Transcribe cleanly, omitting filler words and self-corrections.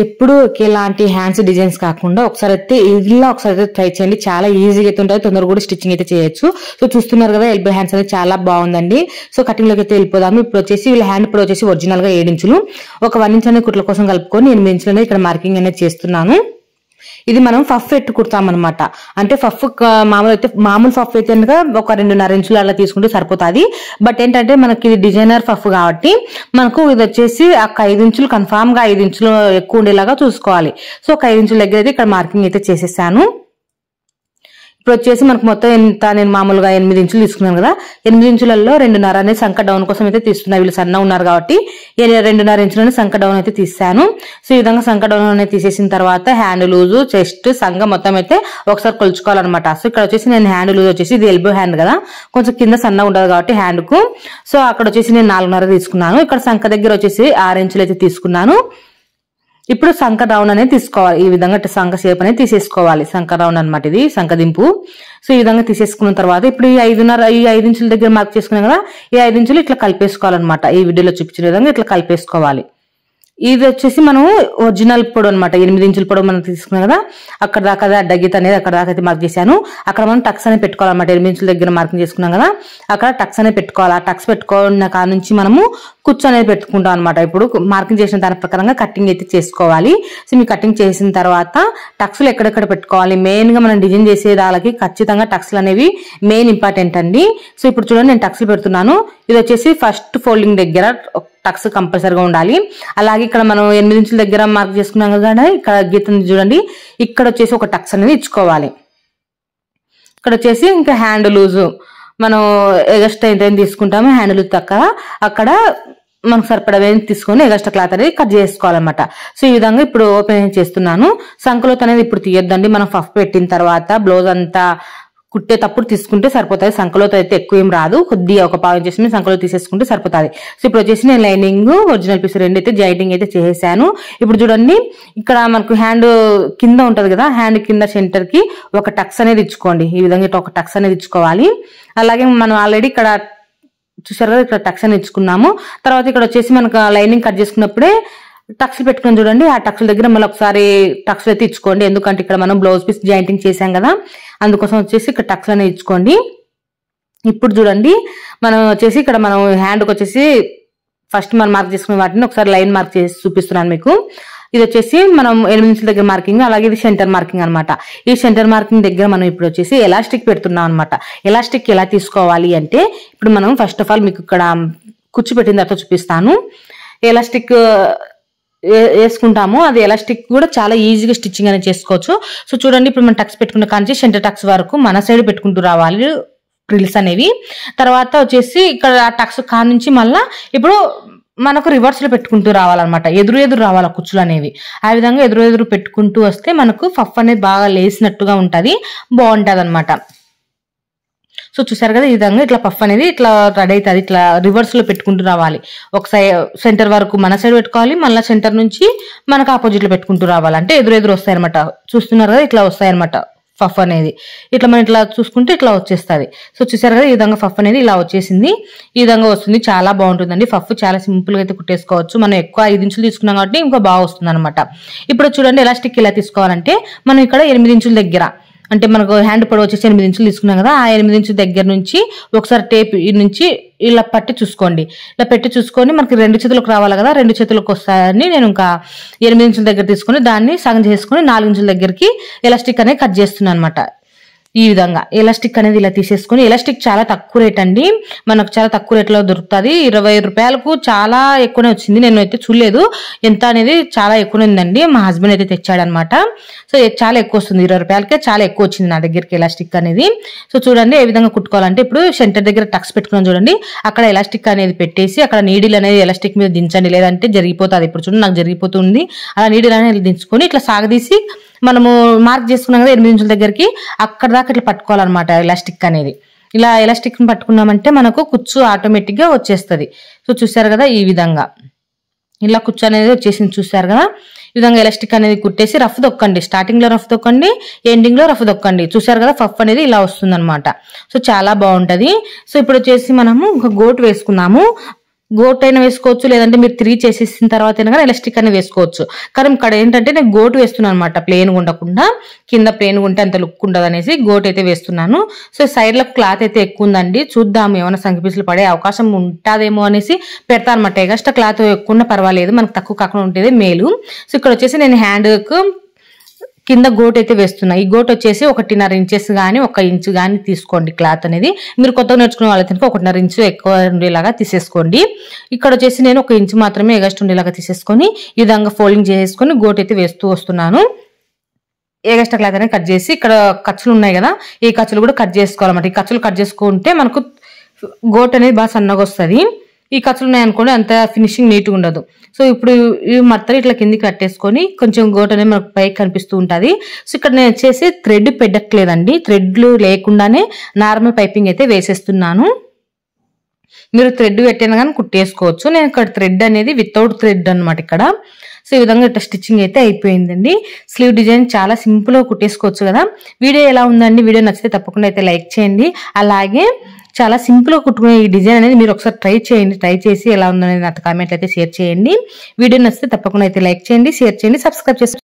ఎప్పుడు ఒకేలాంటి hands designs కాకుండా ఒకసారి అయితే ట్రై చేయండి. చాలా ఈజీగా అయితే ఉంటుంది, తొందరగా కూడా స్టిచ్చింగ్ అయితే చేయొచ్చు. సో చూస్తున్నారు కదా ఎల్బో హ్యాండ్స్ అనేది చాలా బాగుందండి. సో కటింగ్ లోకి అయితే వెళ్ళిపోదాము. ఇప్పుడు వచ్చేసి వీళ్ళ హ్యాండ్ ఇప్పుడు వచ్చేసి ఒరిజినల్ గా 7 ఇంచులు, ఒక 1 ఇంచ్ అనేది కుట్ల కోసం కలుపుకొని 8 ఇంచులు అనేది ఇక్కడ మార్కింగ్ అనేది చేస్తున్నాను. ఇది మనం ఫఫ్ ఎట్టు కుడతాం అనమాట. అంటే ఫఫ్ మామూలు ఫఫ్ అయితే ఒక 2.5 ఇంచులు అలా తీసుకుంటే సరిపోతుంది. బట్ ఏంటంటే మనకి ఇది డిజైనర్ ఫఫ్ కాబట్టి మనకు ఇది వచ్చేసి ఒక 5 ఇంచులు కన్ఫామ్ గా 5 ఇంచులు ఎక్కువ ఉండేలాగా చూసుకోవాలి. సో ఒక 5 ఇంచుల దగ్గర అయితే ఇక్కడ మార్కింగ్ అయితే చేసేసాను. ఇప్పుడు వచ్చేసి మనకు మొత్తం ఎంత, నేను మామూలుగా 8 ఇంచులు తీసుకున్నాను కదా, 8 ఇంచులలో 2.5 అనేది సంక డౌన్ కోసం అయితే తీస్తున్నా. వీళ్ళు సన్న ఉన్నారు కాబట్టి 2.5 ఇంచులని సంక డౌన్ అయితే తీసాను. సో ఈ విధంగా సంక డౌన్ అనేది తీసేసిన తర్వాత హ్యాండ్ లూజు, చెస్ట్, సంక మొత్తం అయితే ఒకసారి కొలుచుకోవాలన్నమాట. సో ఇక్కడ వచ్చేసి నేను హ్యాండ్ లూజ్ వచ్చేసి ఇది ఎల్బో హ్యాండ్ కదా, కొంచెం కింద సన్న ఉండదు కాబట్టి హ్యాండ్ కు, సో అక్కడ వచ్చేసి నేను 4.5 తీసుకున్నాను. ఇక్కడ సంక దగ్గర వచ్చేసి 6 ఇంచులు అయితే తీసుకున్నాను. ఇప్పుడు సంక రౌండ్ అనేది తీసుకోవాలి. ఈ విధంగా సంక షేప్ అనేది తీసేసుకోవాలి. సంక రౌండ్ అనమాట, ఇది సంక దింపు. సో ఈ విధంగా తీసేసుకున్న తర్వాత ఇప్పుడు ఈ 5 ఇంచుల దగ్గర మార్క్ చేసుకున్నాం కదా, ఈ 5 ఇంచులు ఇట్లా కలిపేసుకోవాలన్నమాట. ఈ వీడియోలో చూపించిన విధంగా ఇట్లా కలిపేసుకోవాలి. ఇది వచ్చేసి మనం ఒరిజినల్ పొడవు అనమాట, 8 ఇంచుల పొడవు మనం తీసుకున్నాం కదా, అక్కడ దాకా అడ్డగీత అనేది అక్కడ దాకా అయితే మార్క్ చేశాను. అక్కడ మనం టక్స్ అనేది పెట్టుకోవాలన్నమాట. 8 ఇంచుల దగ్గర మార్కింగ్ చేసుకున్నాం కదా, అక్కడ టక్స్ అనేది పెట్టుకోవాలి. ఆ టక్స్ పెట్టుకున్న కాడ నుంచి మనము కుచ్చు అనేది పెట్టుకుంటాం అనమాట. ఇప్పుడు మార్కింగ్ చేసిన దాని ప్రకారంగా కటింగ్ అయితే చేసుకోవాలి. సో మీ కటింగ్ చేసిన తర్వాత టక్స్లు ఎక్కడెక్కడ పెట్టుకోవాలి, మెయిన్ గా మనం డిజైన్ చేసే దానికి ఖచ్చితంగా టక్స్లు అనేవి మెయిన్ ఇంపార్టెంట్ అండి. సో ఇప్పుడు చూడండి నేను టక్స్లు పెడుతున్నాను. ఇది వచ్చేసి ఫస్ట్ ఫోల్డింగ్ దగ్గర టక్స్ కంపల్సరీగా ఉండాలి. అలాగే ఇక్కడ మనం 8 ఇంచుల దగ్గర మార్క్ చేసుకున్నాం కదా, ఇక్కడ గీత చూడండి, ఇక్కడ వచ్చేసి ఒక టక్స్ అనేది ఇచ్చుకోవాలి. ఇక్కడ వచ్చేసి ఇంకా హ్యాండ్ లూజు మనం ఎగస్ట్రా ఎంత తీసుకుంటామో హ్యాండ్ లూజ్ తక్కువ అక్కడ మనకు సరిపడా తీసుకొని ఎగస్ట్రా క్లాత్ అనేది కట్ చేసుకోవాలన్నమాట. సో ఈ విధంగా ఇప్పుడు ఓపెన్ చేస్తున్నాను. సంకలోత్ అనేది ఇప్పుడు తీయొద్దండి, మనం ఫఫ్ పెట్టిన తర్వాత బ్లౌజ్ అంతా కుట్టేటప్పుడు తీసుకుంటే సరిపోతుంది. సంకలోత్ అయితే ఎక్కువ ఏం రాదు, కొద్దిగా ఒక పావు ఇంచెస్ సంకలోత్ తీసేసుకుంటే సరిపోతుంది. సో ఇప్పుడు వచ్చేసి నేను లైనింగ్ ఒరిజినల్ పీస్ 2 అయితే జాయింటింగ్ అయితే చేసేసాను. ఇప్పుడు చూడండి ఇక్కడ మనకు హ్యాండ్ కింద ఉంటది కదా, హ్యాండ్ కింద సెంటర్ కి ఒక టక్స్ అనేది ఇచ్చుకోండి. ఈ విధంగా ఇట్లా ఒక టక్స్ అనేది ఇచ్చుకోవాలి. అలాగే మనం ఆల్రెడీ ఇక్కడ చూసారు కదా, ఇక్కడ టక్స్ అనేది ఇచ్చుకున్నాము. తర్వాత ఇక్కడ వచ్చేసి మనకు లైనింగ్ కట్ చేసుకున్నప్పుడే టక్స్ పెట్టుకొని చూడండి, ఆ టక్స్ దగ్గర మళ్ళీ ఒకసారి టక్స్ అయితే ఇచ్చుకోండి. ఎందుకంటే ఇక్కడ మనం బ్లౌజ్ పీస్ జాయింటింగ్ చేసాం కదా, అందుకోసం వచ్చేసి ఇక్కడ టక్స్ అనేది ఇచ్చుకోండి. ఇప్పుడు చూడండి మనం వచ్చేసి ఇక్కడ మనం హ్యాండ్కి వచ్చేసి ఫస్ట్ మనం మార్క్ చేసుకునే వాటిని ఒకసారి లైన్ మార్క్ చేసి చూపిస్తున్నాను మీకు. ఇది వచ్చేసి మనం 8 ఇంచుల దగ్గర మార్కింగ్, అలాగే ఇది సెంటర్ మార్కింగ్ అనమాట. ఈ సెంటర్ మార్కింగ్ దగ్గర మనం ఇప్పుడు వచ్చేసి ఎలాస్టిక్ పెడుతున్నాం అనమాట. ఎలాస్టిక్ ఎలా తీసుకోవాలి అంటే ఇప్పుడు మనం ఫస్ట్ ఆఫ్ ఆల్ మీకు ఇక్కడ కుచ్చు పెట్టిన తర్వాత చూపిస్తాను. ఎలాస్టిక్ వేసుకుంటాము, అది ఎలాస్టిక్ కూడా చాలా ఈజీగా స్టిచ్చింగ్ అనేది చేసుకోవచ్చు. సో చూడండి ఇప్పుడు మనం టక్స్ పెట్టుకున్న కాంచి సెంటర్ టక్స్ వరకు మన సైడ్ పెట్టుకుంటూ రావాలి ఫ్రిల్స్ అనేవి. తర్వాత వచ్చేసి ఇక్కడ టక్స్ కాడ నుంచి మళ్ళా ఇప్పుడు మనకు రివర్స్ లో పెట్టుకుంటూ రావాలన్నమాట. ఎదురు రావాలి కుచ్చులు అనేవి. ఆ విధంగా ఎదురు పెట్టుకుంటూ వస్తే మనకు ఫఫ్ అనేది బాగా లేసినట్టుగా ఉంటది, బాగుంటది అనమాట. సో చూసారు కదా, ఈ విధంగా ఇట్లా పఫ్ అనేది ఇట్లా రెడీ అవుతుంది. ఇట్లా రివర్స్ లో పెట్టుకుంటూ రావాలి. ఒక సైడ్ సెంటర్ వరకు మన సైడ్ పెట్టుకోవాలి, మళ్ళీ సెంటర్ నుంచి మనకు ఆపోజిట్ లో పెట్టుకుంటూ రావాలి. అంటే ఎదురు వస్తాయి అనమాట. చూస్తున్నారు కదా, ఇట్లా వస్తాయి అనమాట ఫఫ్ అనేది. ఇట్లా మనం ఇట్లా చూసుకుంటే ఇట్లా వచ్చేస్తుంది. సో చూసారు కదా, ఈ విధంగా ఫఫ్ అనేది ఇలా వచ్చేసింది. ఈ విధంగా వస్తుంది, చాలా బాగుంటుందండి. ఫఫ్ చాలా సింపుల్ గా అయితే కుట్టేసుకోవచ్చు. మనం ఎక్కువ 5 ఇంచులు తీసుకున్నాం కాబట్టి ఇంకా బాగా వస్తుంది అనమాట. ఇప్పుడు చూడండి ఎలాస్టిక్ ఇలా తీసుకోవాలంటే మనం ఇక్కడ 8 ఇంచుల దగ్గర, అంటే మనకు హ్యాండ్ పొడవు వచ్చేసి 8 ఇంచులు తీసుకున్నాం కదా, ఆ 8 ఇంచుల దగ్గర నుంచి ఒకసారి టేప్ నుంచి ఇలా పట్టి చూసుకోండి. ఇలా పెట్టి చూసుకొని మనకి 2 చేతులకు రావాలి కదా, 2 చేతులకు వస్తాయని నేను ఇంకా 8 ఇంచుల దగ్గర తీసుకొని దాన్ని సగం చేసుకుని 4 ఇంచుల దగ్గరికి ఎలాస్టిక్ అనేది కట్ చేస్తున్నాను అనమాట. ఈ విధంగా ఎలాస్టిక్ అనేది ఇలా తీసేసుకొని, ఎలాస్టిక్ చాలా తక్కువ రేట్ అండి, మనకు చాలా తక్కువ రేట్లో దొరుకుతుంది. 20 రూపాయలకు చాలా ఎక్కువనే వచ్చింది. నేను అయితే చూడలేదు ఎంత అనేది, చాలా ఎక్కువనే ఉందండి. మా హస్బెండ్ అయితే తెచ్చాడనమాట. సో చాలా ఎక్కువ వస్తుంది, 20 రూపాయలకే చాలా ఎక్కువ వచ్చింది నా దగ్గరికి ఎలాస్టిక్ అనేది. సో చూడండి ఏ విధంగా కుట్టుకోవాలంటే ఇప్పుడు సెంటర్ దగ్గర టక్స్ పెట్టుకున్నాం చూడండి, అక్కడ ఎలాస్టిక్ అనేది పెట్టేసి అక్కడ నీడిల్ అనేది ఎలాస్టిక్ మీద దించండి, లేదంటే జరిగిపోతుంది. ఇప్పుడు చూడండి నాకు జరిగిపోతుంది. అలా నీడిల్ అనేది దించుకొని ఇట్లా సాగదీసి మనము మార్క్ చేసుకున్నాం కదా 8 ఇంచుల దగ్గరికి, అక్కడ దాకా ఇట్లా పట్టుకోవాలన్నమాట ఎలాస్టిక్ అనేది. ఇలా ఎలాస్టిక్ ని పట్టుకున్నామంటే మనకు కుచ్చు ఆటోమేటిక్ గా వచ్చేస్తుంది. సో చూసారు కదా, ఈ విధంగా ఇలా కుచ్చు అనేది వచ్చేసింది. చూసారు కదా, ఈ విధంగా ఎలాస్టిక్ అనేది కుట్టేసి రఫ్ దొక్కండి. స్టార్టింగ్ లో రఫ్ దొక్కండి, ఎండింగ్ లో రఫ్ దొక్కండి. చూసారు కదా, ఫఫ్ అనేది ఇలా వస్తుంది అనమాట. సో చాలా బాగుంటది. సో ఇప్పుడు వచ్చేసి మనము ఒక గోటు వేసుకున్నాము. గోట్ అయినా వేసుకోవచ్చు, లేదంటే మీరు 3 చేసేసిన తర్వాత అయినా కానీ ఎలాస్టిక్ అయినా వేసుకోవచ్చు. కానీ ఇక్కడ ఏంటంటే నేను గోటు వేస్తున్నాను అనమాట, ప్లేన్ ఉండకుండా. కింద ప్లేన్ ఉంటే అంత లుక్ ఉండదు అనేసి గోట్ అయితే వేస్తున్నాను. సో సైడ్ లో క్లాత్ అయితే ఎక్కువ ఉందండి, చూద్దాం ఏమైనా సంఖ్యపీసులు పడే అవకాశం ఉంటుందేమో అనేసి పెడతా అనమాట. ఎగస్ట్రా క్లాత్ ఎక్కువ పర్వాలేదు, మనకు తక్కువ కాకుండా ఉంటుంది మేలు. సో ఇక్కడ వచ్చేసి నేను హ్యాండ్ కింద గోట్ అయితే వేస్తున్నా. ఈ గోట్ వచ్చేసి 1.5 ఇంచెస్ కానీ 1 ఇంచు కానీ తీసుకోండి క్లాత్ అనేది. మీరు కొత్తగా నేర్చుకునే వాళ్ళైతే 1.5 ఇంచు ఎక్కువ ఉండేలాగా తీసేసుకోండి. ఇక్కడ వచ్చేసి నేను 1 ఇంచు మాత్రమే ఎగస్ట్ ఉండేలాగా తీసేసుకొని ఈ విధంగా ఫోల్డింగ్ చేసుకొని గోట్ అయితే వేస్తూ వస్తున్నాను. ఎగస్ట్రా క్లాత్ అనేది కట్ చేసి, ఇక్కడ ఖర్చులు ఉన్నాయి కదా, ఈ ఖర్చులు కూడా కట్ చేసుకోవాలన్నమాట. ఈ ఖర్చులు కట్ చేసుకుంటే మనకు గోట్ అనేది బాగా సన్నగా వస్తుంది. ఈ ఖర్చులు ఉన్నాయనుకోండి అంత ఫినిషింగ్ నీట్గా ఉండదు. సో ఇప్పుడు ఈ మత్తలు ఇట్లా కిందికి కట్టేసుకొని కొంచెం గోట్ అనేది మనకు పైకి కనిపిస్తూ ఉంటుంది. సో ఇక్కడ నేను వచ్చేసి థ్రెడ్ పెట్టట్లేదండి, థ్రెడ్లు లేకుండానే నార్మల్ పైపింగ్ అయితే వేసేస్తున్నాను. మీరు థ్రెడ్ పెట్టినా కానీ కుట్టేసుకోవచ్చు. నేను ఇక్కడ థ్రెడ్ అనేది వితౌట్ థ్రెడ్ అనమాట ఇక్కడ. సో ఈ విధంగా ఇట్లా స్టిచ్చింగ్ అయితే అయిపోయిందండి. స్లీవ్ డిజైన్ చాలా సింపుల్ గా కుట్టేసుకోవచ్చు కదా. వీడియో ఎలా ఉందండి? వీడియో నచ్చితే తప్పకుండా అయితే లైక్ చేయండి. అలాగే చాలా సింపుల్ గా కుట్టుకునే ఈ డిజైన్ అనేది మీరు ఒకసారి ట్రై చేయండి. ట్రై చేసి ఎలా ఉందనేది నాకు కామెంట్ అయితే షేర్ చేయండి. వీడియో నచ్చితే తప్పకుండా అయితే లైక్ చేయండి, షేర్ చేయండి, సబ్స్క్రైబ్ చేసి